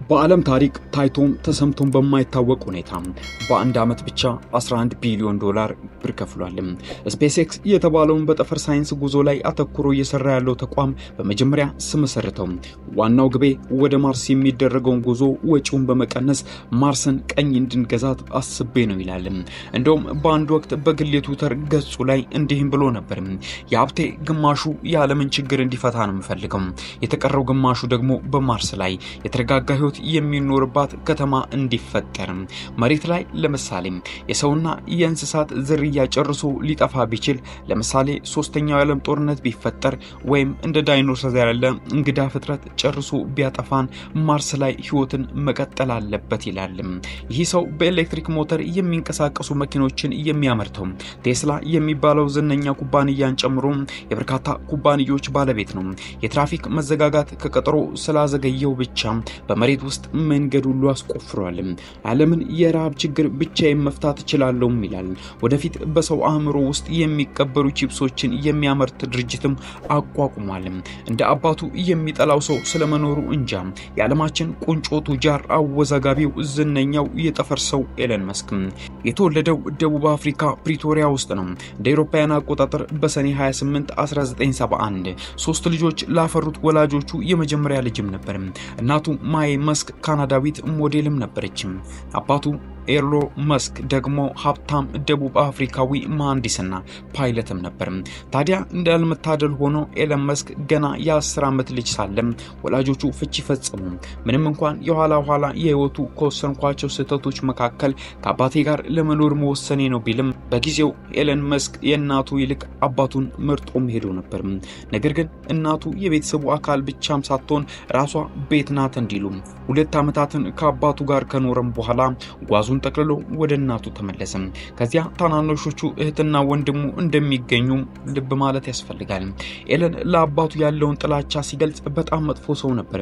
በዓለም ታሪክ ታይቶም ተሰምቶም በማይታወቅ ሁኔታ በአንድ አመት ብቻ 11 ቢሊዮን ዶላር ብር ከፍሏል። SpaceX የተባለውን በጠፈር ሳይንስ ጉዞ ላይ አተኩሮ እየሰራ ያለው ተቋም በመጀመሪያ ስመሰርተው ዋናው ግቤ ወደ ማርስ የሚደረገውን ጉዞ ወጪውን በመቀነስ ማርስን ቀኝ እንድንገዛት አስቤ ነው ይላል። እንደውም በአንድ ወቅት በግል የትዊተር ገጹ ላይ እንዲህም ብሎ ነበር። የሀብቴ ግማሹ የዓለምን ችግር እንዲፈታ ነው የምፈልገው፣ የተቀረው ግማሹ ደግሞ በማርስ ላይ የተረጋጋ ህይወት የሚኖርባት ከተማ እንዲፈጠር፣ መሬት ላይ ለምሳሌ የሰውና የእንስሳት ዝርያ ጨርሶ ሊጠፋ ቢችል፣ ለምሳሌ ሶስተኛው የዓለም ጦርነት ቢፈጠር ወይም እንደ ዳይኖሰር ያለ እንግዳ ፍጥረት ጨርሶ ቢያጠፋን ማርስ ላይ ህይወትን መቀጠል አለበት ይላል። ይህ ሰው በኤሌክትሪክ ሞተር የሚንቀሳቀሱ መኪኖችን የሚያመርተው ቴስላ የሚባለው ዝነኛ ኩባንያን ጨምሮ የበርካታ ኩባንያዎች ባለቤት ነው። የትራፊክ መዘጋጋት ከቀጠሮ ስላዘገየው ብቻ በመሬት ውስጥ መንገድ ሁሉ አስቆፍሯል። ዓለምን የራብ ችግር ብቻዬን መፍታት እችላለሁ ይላል። ወደፊት በሰው አእምሮ ውስጥ የሚቀበሩ ቺፕሶችን የሚያመርት ድርጅትም አቋቁሟል። እንደ አባቱ የሚጠላው ሰው ስለመኖሩ እንጃ። የዓለማችን ቁንጮ ቱጃር አወዛጋቢው ዝነኛው የጠፈር ሰው ኤለን መስክ የተወለደው ደቡብ አፍሪካ ፕሪቶሪያ ውስጥ ነው። እንደ አውሮፓውያን አቆጣጠር በሰኔ 28 1971 ሶስት ልጆች ላፈሩት ወላጆቹ የመጀመሪያ ልጅም ነበር። እናቱ ማይ መስክ ካናዳዊት ሞዴልም ነበረች። አባቱ ኤርሎ መስክ ደግሞ ሀብታም ደቡብ አፍሪካዊ መሐንዲስና ፓይለትም ነበር። ታዲያ እንዳልመታደል ሆኖ ኤለን መስክ ገና የ10 ዓመት ልጅ ሳለ ወላጆቹ ፍቺ ፈጸሙ። ምንም እንኳን የኋላ የህይወቱ ከወሰንኳቸው ስህተቶች መካከል ከአባቴ ጋር ለመኖር መወሰኔ ነው ቢልም በጊዜው ኤለን መስክ የእናቱ ይልቅ አባቱን መርጦም ሄዶ ነበር። ነገር ግን እናቱ የቤተሰቡ አካል ብቻም ሳትሆን ራሷ ቤት ናት እንዲሉ 2 ዓመታትን ከአባቱ ጋር ከኖረም በኋላ ጓዙን ጠቅልሎ ወደ እናቱ ተመለሰ። ከዚያ ታናናሾቹ እህትና ወንድሙ እንደሚገኙ ልብ ማለት ያስፈልጋል። ኤለን ለአባቱ ያለውን ጥላቻ ሲገልጽ በጣም መጥፎ ሰው ነበር።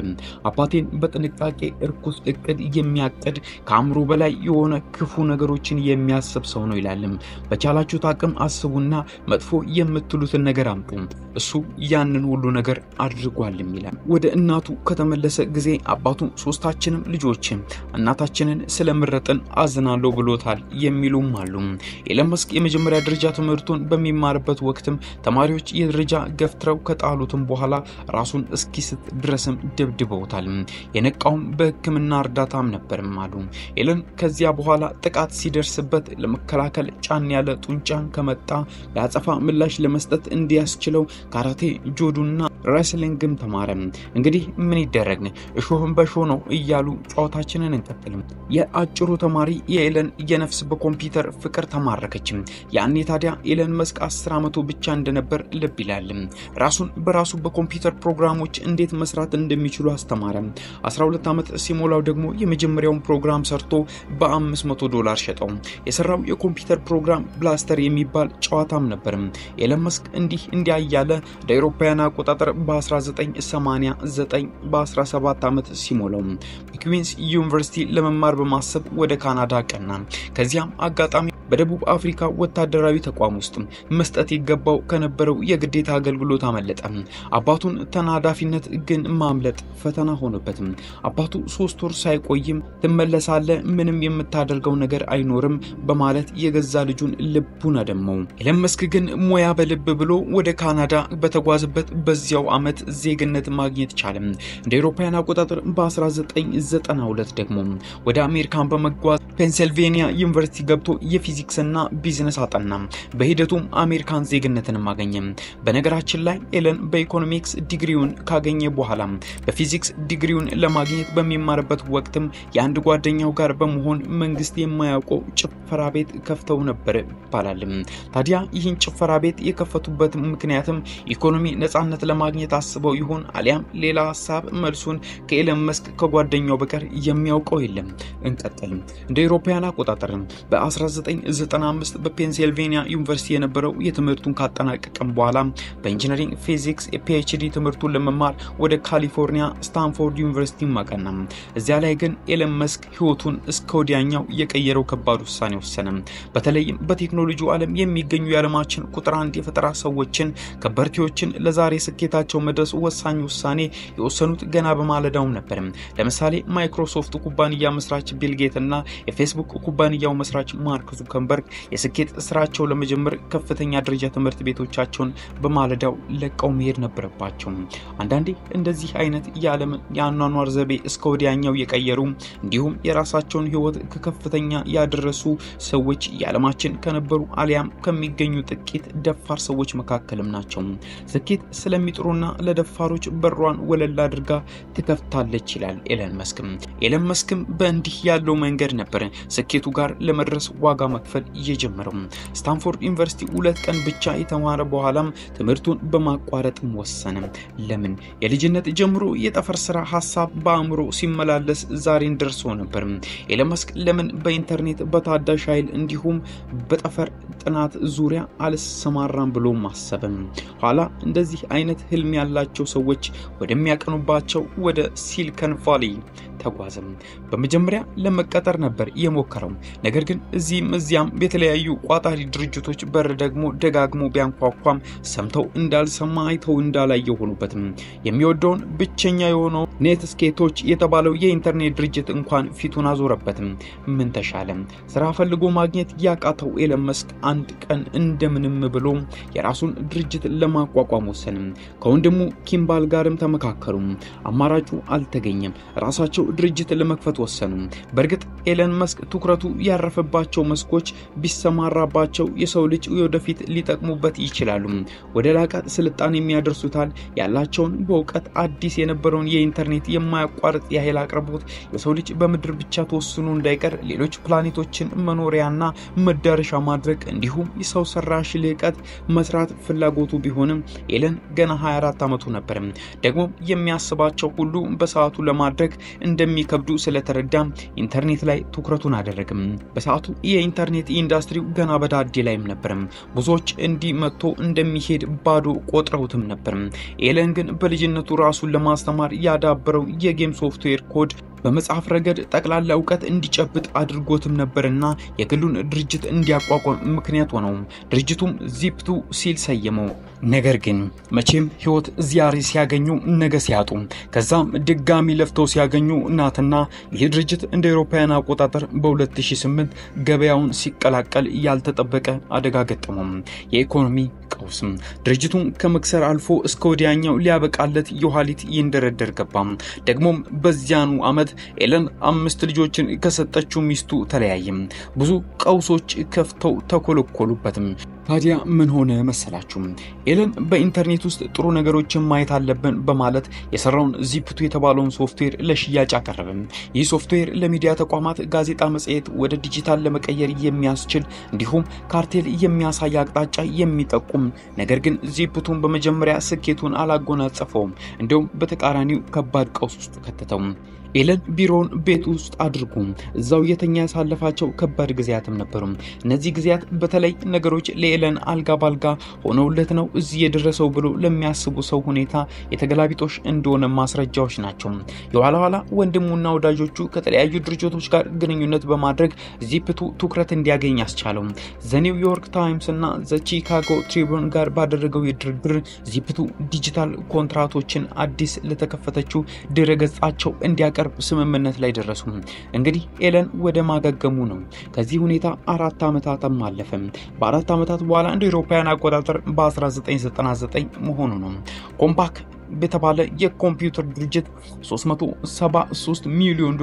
አባቴን በጥንቃቄ እርኩስ እቅድ የሚያቅድ ከአእምሮ በላይ የሆነ ክፉ ነገሮችን የሚያስብ ሰው ነው ይላል። በቻላችሁት አቅም አስቡና መጥፎ የምትሉትን ነገር አምጡ፣ እሱ ያንን ሁሉ ነገር አድርጓል ይላል። ወደ እናቱ ከተመለሰ ጊዜ አባቱ ሶስታችንም ልጆች እናታችንን ስለምረጥን አዝናለሁ ብሎታል የሚሉም አሉ። ኤለን መስክ የመጀመሪያ ደረጃ ትምህርቱን በሚማርበት ወቅትም ተማሪዎች የደረጃ ገፍትረው ከጣሉትም በኋላ ራሱን እስኪስት ድረስም ደብድበውታል። የነቃውም በሕክምና እርዳታም ነበርም አሉ። ኤለን ከዚያ በኋላ ጥቃት ሲደርስበት ለመከላከል ጫን ያለ ጡንቻን ከመጣ ለአጸፋ ምላሽ ለመስጠት እንዲያስችለው ካራቴ፣ ጁዶና ሬስሊንግም ተማረ። እንግዲህ ምን ይደረግ እሾህም በሾህ ነው እያሉ ጨዋታችንን እንቀጥልም። የአጭሩ ተማሪ የኤለን የነፍስ በኮምፒውተር ፍቅር ተማረከች። ያኔ ታዲያ ኤለን መስክ 10 ዓመቱ ብቻ እንደነበር ልብ ይላል። ራሱን በራሱ በኮምፒውተር ፕሮግራሞች እንዴት መስራት እንደሚችሉ አስተማረ። 12 ዓመት ሲሞላው ደግሞ የመጀመሪያውን ፕሮግራም ሰርቶ $500 ሸጠው። የሰራው የኮምፒውተር ፕሮግራም ብላስተር የሚባል ጨዋታም ነበር። ኤለን መስክ እንዲህ ያያለ በአውሮፓውያን አቆጣጠር በ1989 በ17 ዓመት ሲሞላው ኩዊንስ ዩኒቨርሲቲ ለመማር በማሰብ ወደ ካናዳ ቀና። ከዚያም አጋጣሚ በደቡብ አፍሪካ ወታደራዊ ተቋም ውስጥ መስጠት ይገባው ከነበረው የግዴታ አገልግሎት አመለጠ። አባቱን ተናዳፊነት ግን ማምለጥ ፈተና ሆነበት። አባቱ 3 ወር ሳይቆይም ትመለሳለህ፣ ምንም የምታደርገው ነገር አይኖርም በማለት የገዛ ልጁን ልቡን አደመው። ኤለን መስክ ግን ሞያ በልብ ብሎ ወደ ካናዳ በተጓዘበት በዚያው አመት ዜግነት ማግኘት ቻለ። እንደ አውሮፓውያን አቆጣጠር በ1992 ደግሞ ወደ አሜሪካን በመጓዝ ፔንሲልቬኒያ ዩኒቨርሲቲ ገብቶ የፊዚክስና ቢዝነስ አጠና። በሂደቱም አሜሪካን ዜግነትን ማግኘ። በነገራችን ላይ ኤለን በኢኮኖሚክስ ዲግሪውን ካገኘ በኋላ በፊዚክስ ዲግሪውን ለማግኘት በሚማርበት ወቅትም የአንድ ጓደኛው ጋር በመሆን መንግስት የማያውቀው ጭፈራ ቤት ከፍተው ነበር ይባላል። ታዲያ ይህን ጭፈራ ቤት የከፈቱበት ምክንያትም ኢኮኖሚ ነፃነት ለማግኘት አስበው ይሆን አሊያም ሌላ ሐሳብ? መልሱን ከኤለን መስክ ከጓደኛው በቀር የሚያውቀው የለም። እንቀጥልም። እንደ አውሮፓውያን አቆጣጠር በ19 በ1995 በፔንሲልቬኒያ ዩኒቨርሲቲ የነበረው የትምህርቱን ካጠናቀቀም በኋላ በኢንጂነሪንግ ፊዚክስ የፒኤችዲ ትምህርቱን ለመማር ወደ ካሊፎርኒያ ስታንፎርድ ዩኒቨርሲቲ ማቀና። እዚያ ላይ ግን ኤለን መስክ ህይወቱን እስከ ወዲያኛው የቀየረው ከባድ ውሳኔ ወሰነ። በተለይም በቴክኖሎጂው ዓለም የሚገኙ የዓለማችን ቁጥር 1 የፈጠራ ሰዎችን ከበርቲዎችን ለዛሬ ስኬታቸው መድረስ ወሳኝ ውሳኔ የወሰኑት ገና በማለዳው ነበር። ለምሳሌ ማይክሮሶፍት ኩባንያ መስራች ቢል ጌት እና የፌስቡክ ኩባንያው መስራች ማርክ ዙከርበርግ የስኬት ስራቸው ለመጀመር ከፍተኛ ደረጃ ትምህርት ቤቶቻቸውን በማለዳው ለቀው መሄድ ነበረባቸው። አንዳንዴ እንደዚህ አይነት የዓለምን የአኗኗር ዘይቤ እስከ ወዲያኛው የቀየሩ እንዲሁም የራሳቸውን ህይወት ከከፍተኛ ያደረሱ ሰዎች የዓለማችን ከነበሩ አሊያም ከሚገኙ ጥቂት ደፋር ሰዎች መካከልም ናቸው። ስኬት ስለሚጥሩና ለደፋሮች በሯን ወለል አድርጋ ትከፍታለች ይላል ኤለን መስክ። ኤለን መስክም በእንዲህ ያለው መንገድ ነበር ስኬቱ ጋር ለመድረስ ዋጋ መክፈል የጀመረው። ስታንፎርድ ዩኒቨርሲቲ 2 ቀን ብቻ የተማረ በኋላም ትምህርቱን በማቋረጥ ወሰነ። ለምን? የልጅነት ጀምሮ የጠፈር ስራ ሐሳብ በአእምሮ ሲመላለስ ዛሬን ደርሶ ነበር። ኤለን መስክ ለምን በኢንተርኔት በታዳሽ ኃይል እንዲሁም በጠፈር ጥናት ዙሪያ አልሰማራም ብሎ ማሰበ። ኋላ እንደዚህ አይነት ህልም ያላቸው ሰዎች ወደሚያቀኑባቸው ወደ ሲሊኮን ቫሊ ተጓዘ። በመጀመሪያ ለመቀጠር ነበር የሞከረው። ነገር ግን እዚያም የተለያዩ ቋጣሪ ድርጅቶች በር ደግሞ ደጋግሞ ቢያንኳኳም ሰምተው እንዳልሰማ አይተው እንዳላየ ሆኑበት። የሚወደውን ብቸኛ የሆነው ኔትስኬቶች የተባለው የኢንተርኔት ድርጅት እንኳን ፊቱን አዞረበት። ምን ተሻለ? ስራ ፈልጎ ማግኘት ያቃተው ኤለን መስክ አንድ ቀን እንደምንም ብሎ የራሱን ድርጅት ለማቋቋም ወሰነ። ከወንድሙ ኪምባል ጋርም ተመካከሩ። አማራጩ አልተገኘም። ራሳቸው ድርጅት ለመክፈት ወሰኑ። በርግጥ ኤለን መስክ ትኩረቱ ያረፈባቸው መስኮች ቢሰማራባቸው የሰው ልጅ ወደፊት ሊጠቅሙበት ይችላሉ። ወደ ላቀ ስልጣኔ የሚያደርሱታል። ያላቸውን በእውቀት አዲስ የነበረውን የኢንተርኔት የማያቋርጥ የኃይል አቅርቦት የሰው ልጅ በምድር ብቻ ተወስኖ እንዳይቀር ሌሎች ፕላኔቶችን መኖሪያና መዳረሻ ማድረግ እንዲሁም የሰው ሰራሽ ልዕቀት መስራት ፍላጎቱ ቢሆንም ኤለን ገና 24 ዓመቱ ነበር። ደግሞ የሚያስባቸው ሁሉ በሰዓቱ ለማድረግ እንደሚከብዱ ስለተረዳ ኢንተርኔት ላይ ትኩረቱን አደረገ። በሰዓቱ የኢንተርኔት ኢንዱስትሪው ገና በዳዴ ላይም ነበር። ብዙዎች እንዲመጥቶ እንደሚሄድ ባዶ ቆጥረውትም ነበር። ኤለን ግን በልጅነቱ ራሱን ለማስተማር ያዳበረው የጌም ሶፍትዌር ኮድ በመጽሐፍ ረገድ ጠቅላላ ዕውቀት እንዲጨብጥ አድርጎትም ነበርና የግሉን ድርጅት እንዲያቋቋም ምክንያት ሆነው ድርጅቱም ዚፕቱ ሲል ሰየመው። ነገር ግን መቼም ህይወት ዚያሪ ሲያገኙ ነገ ሲያጡ ከዛም ድጋሚ ለፍተው ሲያገኙ እናትና ይህ ድርጅት እንደ አውሮፓውያን አቆጣጠር በ2008 ገበያውን ሲቀላቀል ያልተጠበቀ አደጋ ገጠመው። የኢኮኖሚ ቀውስ ድርጅቱን ከመክሰር አልፎ እስከ ወዲያኛው ሊያበቃለት የኋሊት ይንደረደር ገባ። ደግሞም በዚያኑ አመት ኤለን 5 ልጆችን ከሰጠችው ሚስቱ ተለያየ። ብዙ ቀውሶች ከፍተው ተኮለኮሉበት። ታዲያ ምን ሆነ መሰላችሁ? ኤለን በኢንተርኔት ውስጥ ጥሩ ነገሮችን ማየት አለብን በማለት የሰራውን ዚፕቱ የተባለውን ሶፍትዌር ለሽያጭ አቀረበ። ይህ ሶፍትዌር ለሚዲያ ተቋማት፣ ጋዜጣ፣ መጽሔት ወደ ዲጂታል ለመቀየር የሚያስችል እንዲሁም ካርቴል የሚያሳይ አቅጣጫ የሚጠቁም ነገር ግን ዚፕቱን በመጀመሪያ ስኬቱን አላጎናጸፈውም። እንዲሁም በተቃራኒው ከባድ ቀውስ ውስጥ ከተተው። ኤለን ቢሮን ቤት ውስጥ አድርጎ እዛው የተኛ ያሳለፋቸው ከባድ ጊዜያትም ነበሩ። እነዚህ ጊዜያት በተለይ ነገሮች ለኤለን አልጋ ባልጋ ሆነውለት ነው እዚህ የደረሰው ብሎ ለሚያስቡ ሰው ሁኔታ የተገላቢጦሽ እንደሆነ ማስረጃዎች ናቸው። የኋላ ወንድሙና ወዳጆቹ ከተለያዩ ድርጅቶች ጋር ግንኙነት በማድረግ ዚፕቱ ትኩረት እንዲያገኝ ያስቻለው። ዘ ኒውዮርክ ታይምስ እና ዘ ቺካጎ ትሪቡን ጋር ባደረገው የድርድር ዚፕቱ ዲጂታል ኮንትራቶችን አዲስ ለተከፈተችው ድረገጻቸው እንዲያቀርብ ስምምነት ላይ ደረሱ። እንግዲህ ኤለን ወደ ማገገሙ ነው። ከዚህ ሁኔታ 4 ዓመታትም አለፈ። በ4 ዓመታት በኋላ እንደ አውሮፓውያን አቆጣጠር በ1999 መሆኑ ነው ኮምፓክ በተባለ የኮምፒውተር ድርጅት $373 ሚሊዮን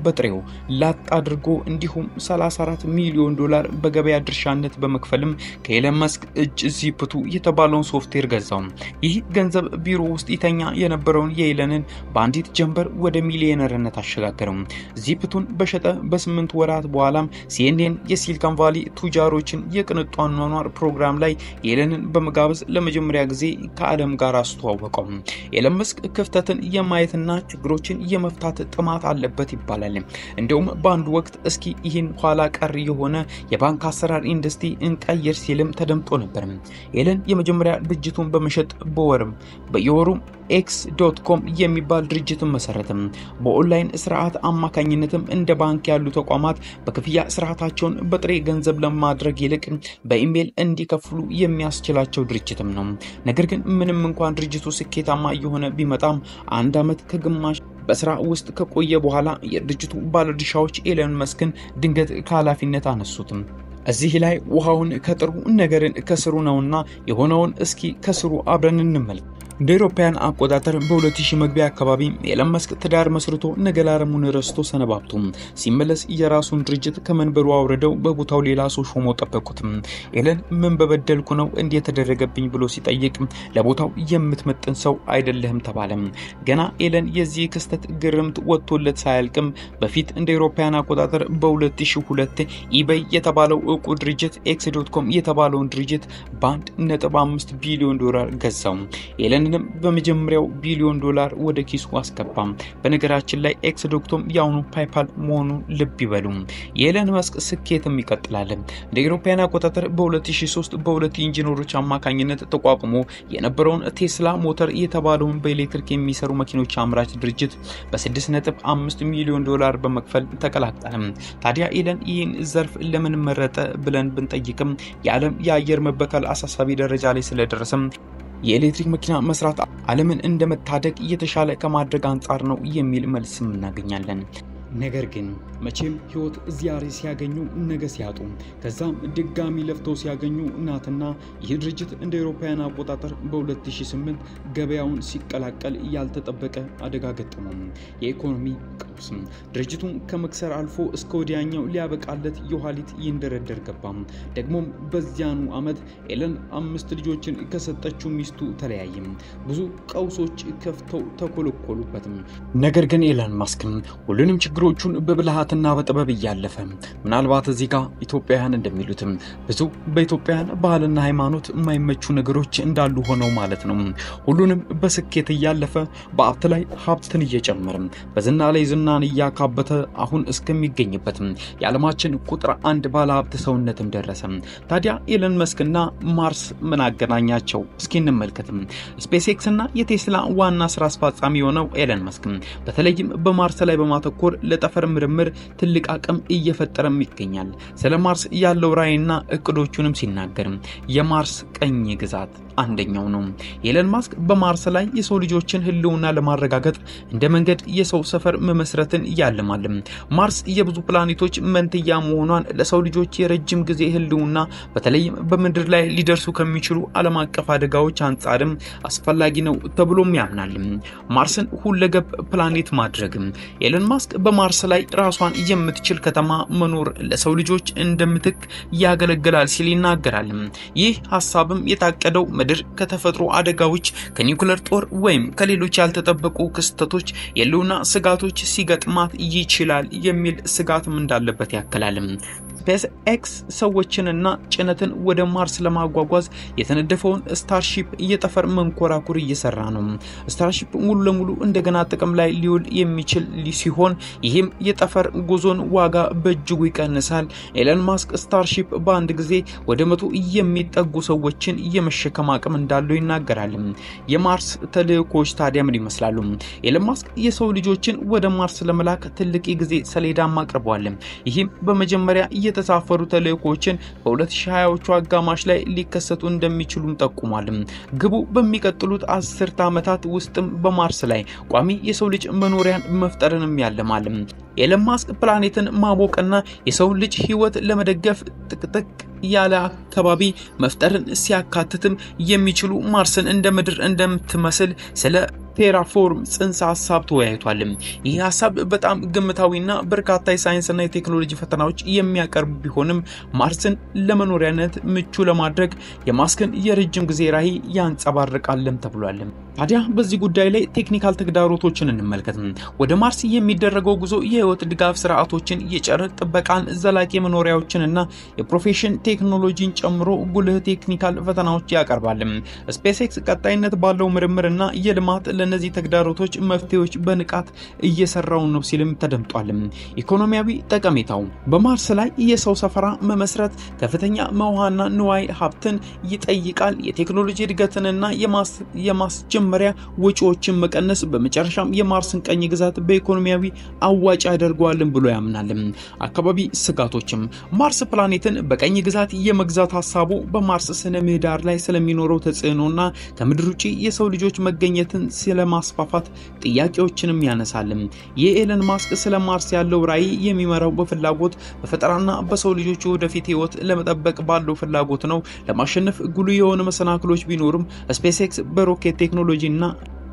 በጥሬው ላጥ አድርጎ እንዲሁም $34 ሚሊዮን በገበያ ድርሻነት በመክፈልም ከኤለን መስክ እጅ ዚፕቱ የተባለውን ሶፍትዌር ገዛው። ይህ ገንዘብ ቢሮ ውስጥ ይተኛ የነበረውን የኤለንን በአንዲት ጀንበር ወደ ሚሊዮነርነት አሸጋገረው። ዚፕቱን በሸጠ በ8 ወራት በኋላም ሲኤንኤን የሲሊኮን ቫሊ ቱጃሮችን የቅንጡ አኗኗር ፕሮግራም ላይ ኤለንን በመጋበዝ ለመጀመሪያ ጊዜ ከዓለም ጋር አስተዋወቀው። ኤለን መስክ ክፍተትን የማየትና ችግሮችን የመፍታት ጥማት አለበት ይባላል። እንደውም በአንድ ወቅት እስኪ ይህን ኋላ ቀር የሆነ የባንክ አሰራር ኢንዱስትሪ እንቀይር ሲልም ተደምጦ ነበር። ኤለን የመጀመሪያ ድርጅቱን በመሸጥ በየወሩ X.com የሚባል ድርጅትን መሰረተ። በኦንላይን ስርዓት አማካኝነትም እንደ ባንክ ያሉ ተቋማት በክፍያ ስርዓታቸውን በጥሬ ገንዘብ ለማድረግ ይልቅ በኢሜል እንዲከፍሉ የሚያስችላቸው ድርጅትም ነው። ነገር ግን ምንም እንኳን ድርጅቱ ስኬታማ የሆነ ቢመጣም አንድ አመት ከግማሽ በስራ ውስጥ ከቆየ በኋላ የድርጅቱ ባለድርሻዎች ኤለን መስክን ድንገት ከኃላፊነት አነሱትም። እዚህ ላይ ውሃውን ከጥሩ ነገርን ከስሩ ነውና የሆነውን እስኪ ከስሩ አብረን እንመልከት። እንደ አውሮፓውያን አቆጣጠር በ2000 መግቢያ አካባቢ ኤለን መስክ ትዳር መስርቶ ነገላረሙን ረስቶ ሰነባብቶ ሲመለስ የራሱን ድርጅት ከመንበሩ አውርደው በቦታው ሌላ ሰው ሾሞ ጠበቁት። ኤለን ምን በበደልኩ ነው እንዴት ተደረገብኝ ብሎ ሲጠይቅ ለቦታው የምትመጥን ሰው አይደለህም ተባለ። ገና ኤለን የዚህ ክስተት ግርምት ወጥቶለት ሳያልቅም በፊት እንደ አውሮፓውያን አቆጣጠር በ2002 eBay የተባለው እቁ ድርጅት X.com የተባለውን ድርጅት በ1.5 ቢሊዮን ዶላር ገዛው። ኤለን በመጀመሪያው ቢሊዮን ዶላር ወደ ኪሱ አስገባም። በነገራችን ላይ X.com ያውኑ ፓይፓል መሆኑ ልብ ይበሉ። የኤለን መስክ ስኬትም ይቀጥላል። እንደ አውሮፓውያን አቆጣጠር በ2003 በሁለት ኢንጂነሮች አማካኝነት ተቋቁሞ የነበረውን ቴስላ ሞተር የተባለውን በኤሌክትሪክ የሚሰሩ መኪኖች አምራች ድርጅት በ6.5 ሚሊዮን ዶላር በመክፈል ተቀላቀለ። ታዲያ ኤለን ይህን ዘርፍ ለምን መረጠ ብለን ብንጠይቅም የዓለም የአየር መበከል አሳሳቢ ደረጃ ላይ ስለደረሰም የኤሌክትሪክ መኪና መስራት ዓለምን እንደመታደግ የተሻለ ከማድረግ አንፃር ነው የሚል መልስም እናገኛለን። ነገር ግን መቼም ህይወት ዚያሪ ሲያገኙ ነገ ሲያጡ ከዛም ድጋሚ ለፍተው ሲያገኙ እናትና ይህ ድርጅት እንደ አውሮፓውያን አቆጣጠር በ2008 ገበያውን ሲቀላቀል ያልተጠበቀ አደጋ ገጠመው። የኢኮኖሚ ቀውስ ድርጅቱን ከመክሰር አልፎ እስከ ወዲያኛው ሊያበቃለት የኋሊት ይንደረደር ገባ። ደግሞም በዚያኑ አመት ኤለን 5 ልጆችን ከሰጠችው ሚስቱ ተለያየ። ብዙ ቀውሶች ከፍተው ተኮለኮሉበት። ነገር ግን ኤለን መስክ ሁሉንም ችግሮቹን በብልሃትና በጥበብ ያለፈ ምናልባት እዚህ ጋር ኢትዮጵያውያን እንደሚሉትም ብዙ በኢትዮጵያውያን ባህልና ሃይማኖት የማይመቹ ነገሮች እንዳሉ ሆነው ማለት ነው። ሁሉንም በስኬት ያለፈ በአብት ላይ ሀብትን እየጨመረ በዝና ላይ ዝናን ያካበተ አሁን እስከሚገኝበት የዓለማችን ቁጥር 1 ባለ ሀብት ሰውነትም ደረሰ። ታዲያ ኤለን መስክና ማርስ ምን አገናኛቸው? እስኪ እንመልከት። SpaceX እና የቴስላ ዋና ስራ አስፈጻሚ የሆነው ኤለን መስክ በተለይም በማርስ ላይ በማተኮር ለጠፈር ምርምር ትልቅ አቅም እየፈጠረም ይገኛል። ስለ ማርስ ያለው ራዕይና እቅዶቹንም ሲናገር የማርስ ቀኝ ግዛት አንደኛው ነው። ኤለን መስክ በማርስ ላይ የሰው ልጆችን ህልውና ለማረጋገጥ እንደ መንገድ የሰው ሰፈር መመስረትን ያለማል። ማርስ የብዙ ፕላኔቶች መንትያ መሆኗን ለሰው ልጆች የረጅም ጊዜ ህልውና በተለይም በምድር ላይ ሊደርሱ ከሚችሉ ዓለም አቀፍ አደጋዎች አንፃርም አስፈላጊ ነው ተብሎም ያምናል። ማርስን ሁለገብ ፕላኔት ማድረግ ኤለን መስክ በማርስ ላይ ራሷን የምትችል ከተማ መኖር ለሰው ልጆች እንደምትክ ያገለግላል ሲል ይናገራል። ይህ ሐሳብም የታቀደው ምድር ከተፈጥሮ አደጋዎች ከኒውክሌር ጦር ወይም ከሌሎች ያልተጠበቁ ክስተቶች የሉና ስጋቶች ሲገጥማት ይችላል የሚል ስጋትም እንዳለበት ያከላል። SpaceX ሰዎችንና ጭነትን ወደ ማርስ ለማጓጓዝ የተነደፈውን ስታርሺፕ የጠፈር መንኮራኩር እየሰራ ነው። ስታርሺፕ ሙሉ ለሙሉ እንደገና ጥቅም ላይ ሊውል የሚችል ሲሆን ይህም የጠፈር ጉዞን ዋጋ በእጅጉ ይቀንሳል። ኤለን መስክ ስታርሺፕ በአንድ ጊዜ ወደ 100 የሚጠጉ ሰዎችን የመሸከም አቅም እንዳለው ይናገራል። የማርስ ተልእኮች ታዲያ ምን ይመስላሉ? ኤለን መስክ የሰው ልጆችን ወደ ማርስ ለመላክ ትልቅ የጊዜ ሰሌዳም አቅርቧል። ይህም በመጀመሪያ የተሳፈሩ ተልእኮችን በ2020ዎቹ አጋማሽ ላይ ሊከሰቱ እንደሚችሉም ጠቁሟል። ግቡ በሚቀጥሉት 10 ዓመታት ውስጥም በማርስ ላይ ቋሚ የሰው ልጅ መኖሪያን መፍጠርንም ያለማል። ኤለን መስክ ፕላኔትን ማቦቅና የሰው ልጅ ህይወት ለመደገፍ ጥቅጥቅ ያለ አካባቢ መፍጠርን ሲያካትትም የሚችሉ ማርስን እንደ ምድር እንደምትመስል ስለ ቴራፎርም ጽንሰ ሐሳብ ተወያይቷል። ይህ ሐሳብ በጣም ግምታዊና በርካታ የሳይንስና የቴክኖሎጂ ፈተናዎች የሚያቀርብ ቢሆንም ማርስን ለመኖሪያነት ምቹ ለማድረግ የማስክን የረጅም ጊዜ ራዕይ ያንጸባርቃልም ተብሏል። ታዲያ በዚህ ጉዳይ ላይ ቴክኒካል ተግዳሮቶችን እንመልከት። ወደ ማርስ የሚደረገው ጉዞ የህይወት ድጋፍ ስርዓቶችን፣ የጨረር ጥበቃን፣ ዘላቂ መኖሪያዎችንና የፕሮፌሽን ቴክኖሎጂን ጨምሮ ጉልህ ቴክኒካል ፈተናዎች ያቀርባል። ስፔስኤክስ ቀጣይነት ባለው ምርምርና የልማት ለነዚህ ተግዳሮቶች መፍትሄዎች በንቃት እየሰራው ነው ሲልም ተደምጧል። ኢኮኖሚያዊ ጠቀሜታው በማርስ ላይ የሰው ሰፈራ መመስረት ከፍተኛ መዋዕለ ንዋይ ሀብትን ይጠይቃል። የቴክኖሎጂ እድገትንና የማስጀመሪያ ወጪዎችን መቀነስ በመጨረሻም የማርስን ቀኝ ግዛት በኢኮኖሚያዊ አዋጭ ያደርገዋልን ብሎ ያምናል። አካባቢ ስጋቶችም ማርስ ፕላኔትን በቀኝ ግዛት የመግዛት ሐሳቡ በማርስ ስነ ምህዳር ላይ ስለሚኖረው ተጽዕኖና ከምድር ውጪ የሰው ልጆች መገኘትን ስለማስፋፋት ጥያቄዎችንም ያነሳል። የኤለን ማስክ ስለ ማርስ ያለው ራዕይ የሚመራው በፍላጎት በፈጠራና በሰው ልጆች ወደፊት ህይወት ለመጠበቅ ባለው ፍላጎት ነው። ለማሸነፍ ጉልህ የሆነ መሰናክሎች ቢኖርም ስፔስኤክስ በሮኬት ቴክኖሎጂና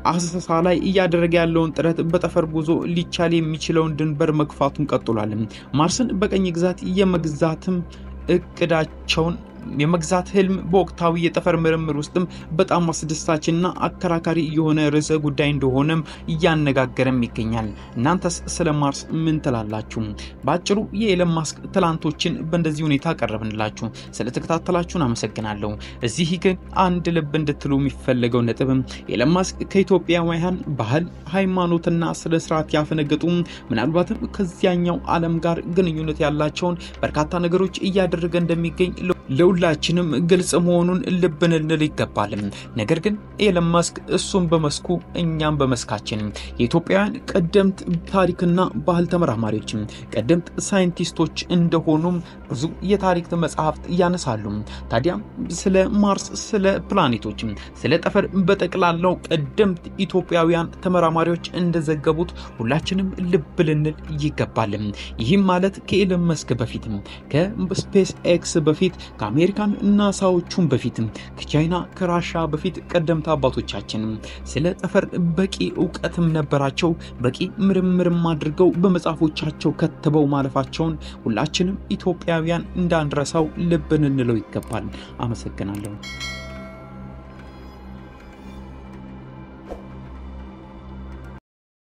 አሰሳ ላይ እያደረገ ያለውን ጥረት በጠፈር ጉዞ ሊቻል የሚችለውን ድንበር መግፋቱን ቀጥሏል። ማርስን በቀኝ ግዛት የመግዛትም እቅዳቸውን የመግዛት ህልም በወቅታዊ የጠፈር ምርምር ውስጥም በጣም አስደሳችና አከራካሪ የሆነ ርዕሰ ጉዳይ እንደሆነም እያነጋገረም ይገኛል። እናንተስ ስለ ማርስ ምን ትላላችሁ? ባጭሩ የኤለን ማስክ ትላንቶችን በእንደዚህ ሁኔታ አቀረብንላችሁ። ስለተከታተላችሁን አመሰግናለሁ። እዚህ ግን አንድ ልብ እንድትሉ የሚፈልገው ነጥብ ኤለን ማስክ ከኢትዮጵያውያን ባህል፣ ሃይማኖትና ስነ ስርዓት ያፈነገጡ ምናልባትም ከዚያኛው ዓለም ጋር ግንኙነት ያላቸውን በርካታ ነገሮች እያደረገ እንደሚገኝ ለሁላችንም ግልጽ መሆኑን ልብ ልንል ይገባል። ነገር ግን ኤለን ማስክ እሱም በመስኩ እኛም በመስካችን የኢትዮጵያውያን ቀደምት ታሪክና ባህል ተመራማሪዎች፣ ቀደምት ሳይንቲስቶች እንደሆኑም ብዙ የታሪክ መጻሕፍት ያነሳሉ። ታዲያ ስለ ማርስ፣ ስለ ፕላኔቶች፣ ስለ ጠፈር በጠቅላላው ቀደምት ኢትዮጵያውያን ተመራማሪዎች እንደዘገቡት ሁላችንም ልብ ልንል ይገባል። ይህም ማለት ከኤለን ማስክ በፊት፣ ከስፔስ ኤክስ በፊት፣ ከአሜሪካን ናሳዎቹም በፊት፣ ከቻይና ከራሻ በፊት ቀደምት አባቶቻችን ስለ ጠፈር በቂ ዕውቀትም ነበራቸው። በቂ ምርምርም አድርገው በመጽሐፎቻቸው ከተበው ማለፋቸውን ሁላችንም ኢትዮጵያውያን እንዳንረሳው ልብ ልንለው ይገባል። አመሰግናለሁ።